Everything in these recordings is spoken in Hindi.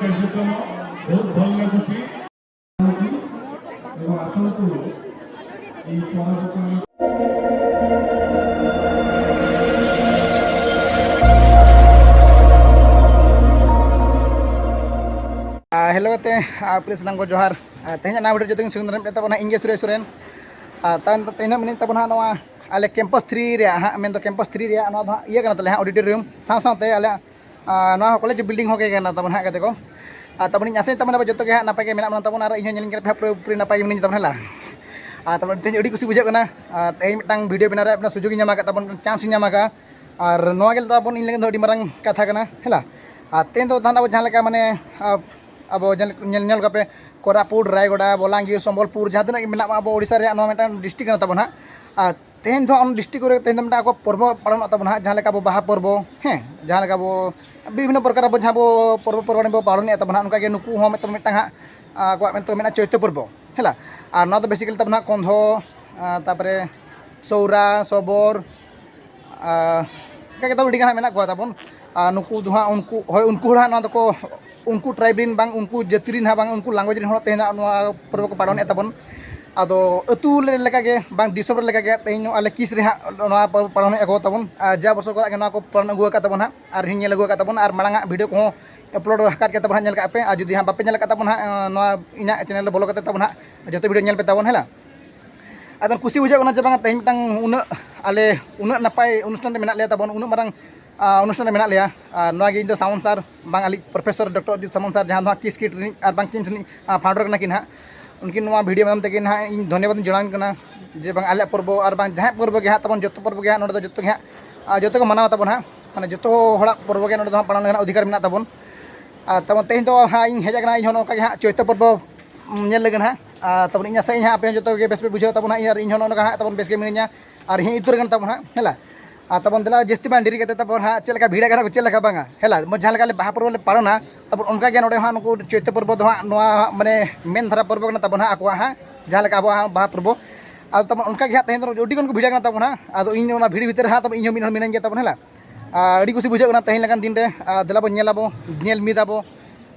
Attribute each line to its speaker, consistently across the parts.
Speaker 1: କାର୍ଯ୍ୟକ୍ରମ ବହୁତ ଭଲ ଲାଗୁଛି ଏବଂ ଆସନ୍ତୁ ଏହି ପର୍ବପର୍ବାଣି
Speaker 2: हेलो ते प्लीज नाम को जोहार तेहना ना वीडियो जो सुंदर तबना इंगे सुरेश सोरेन तेहना मिनी तबना नवा आले कैंपस 3 रे हा मेन तो कैंपस 3 रे नवा इया कना तले हा ऑडिटोरियम साव सावते आले नवा कॉलेज बिल्डिंग होके कना तबना कते को तबनी आसे तबना जतो के हा नापा के मेना तबना आरो इन्हो नेलिंग के पूरी नापा मिनी तबना ला तबना तेहन अडी खुशी बुझा कना तेहन मिटांग वीडियो बनारे अपना सुजोग ᱧᱟᱢᱟ का तबन चांस ᱧᱟᱢᱟ का और नवा गेल तबन इन लगन अडी मारंग कथा कना हेला तेन तो धान अब जहां लका माने अब नल पे कोरापुट रायगढ़ बलांगीर सम्बलपुर जहाँ तक मेना अब ओडिशा रे डिस्ट्रिक्ट तबना तेहन तो डिस्ट्रिक्ट तेहन को पर्व पालन तबना जहाँ अब बाहा पर्व हाँ जहाँ अब विभिन्न प्रकार अब जहाँ पर्व पर्वाणी बो पालन तबना उनका नुकू मिटा चैत पर्व है और तो बेसिकली तबना कंध तापर सौरा सबोर का मेना को तबन नुकू दो उनको उनको को उनको ट्राइबिन बांग उनको जातिरिन बांग उनको लैंग्वेज रिन तेहना पर्व को पालन तबन आदो अतु लेका के बांग दिसोम लेका के तेहन आले किस रे पर्व पालन को तबन जा बसर को पालन अगु का तबन और हिन अगु का तबन और मांगा वीडियो को अपलोड हकात के तबन नेल का पे जुदी हाँ बापे नेल का तबन इन चैनल बोलो करते तबन जो वीडियो नेल पे तबन है अदन खुशी बुझा जे बांग तेहन मिटांग उन आले उन नपाय अनुष्ठान मेना ले तबन उन मारंग अनुष्ठान मेना लिया इन सामन सार बांग आली प्रोफेसर डॉक्टर अजीत सामन सार जहाँ किस किट और बांग किन फाउंडर कना किन हाँ उनकिन वीडियो माध्यम तक हाँ इन धन्यवाद जनान कना जे बांग आले पर्व और बांग जहाँ पर्व के हाँ तबन जो पर्व के हाँ नोडे जो हाँ जो को मानव तबन हाँ माने जो हड़ा पर्व के नोडे पालन अधिकार मेना तबन तब तेहन तो हाँ इन हेजा इन हाँ चैत पर्व नेल लगन हाँ तब इन आशा हाँ पे जो बेस पे बुझे तबन इन हाँ तब बेस के मिना और हिं इतुर तब हाँ है तब दिला जस्ती बांग डेरी तब हाँ चलका भीड़ा का चलका बांगा है जहाँ बाहा पर्व ले पालना तब उनका नोडे हाँ नुकू चैत पर्व दो हाँ माने मेन धारा पर्व तब हाँ आको हाँ जहाँ अब बाहा पर्व तब उनका तेहन अड़ी को भीड़ा तब हाँ अब इन भीड़ भीतर हाँ तब इन मीना तब है अड़ी खुशी बुझा तेहन लेकान दिन रे दिला बो नेल मिदाबो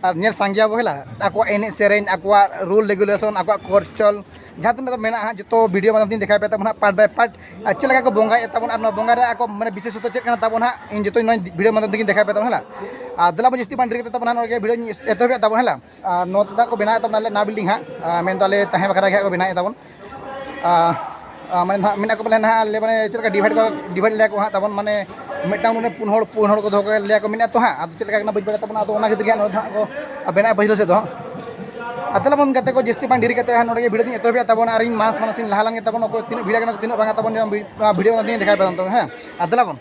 Speaker 2: और नेल सांगियाबो है आको एने सेरेन आको रूल रेगुलेशन आको कोर्चल जहाँ तक मेना जो वीडियो माध्यम दिन देखा पे तब पार्ट बाय पार्ट चलका को बंगा तब बंगा आको मैंने विशेषत चेक तब इन जो वीडियो माध्यम दिन देखा पे तब है दिला जस्ती बांडी तब वीडियो एतहब तब है नोता को बना तब ना बिल्डिंग हाँ मेन आले तहें बखरा को बना तब माने मेना को बोले ना आले माने चलका डिवाइड ले हाँ तब माने मिटांग पुन को दो ले को मेना तो हाँ अब चलका बज बड़ा तब खातिर को बना बजल से दो अतला बन करते को जस्ती बांडी हाँ नोड़े वीडियो एतहब तब और मास मानस लहालांगे तब तीन भीड़ा तीन बांगा तब वीडियो देखा पे तब हाँ अतला बन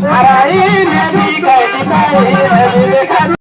Speaker 3: Arai nabi kai kai nabi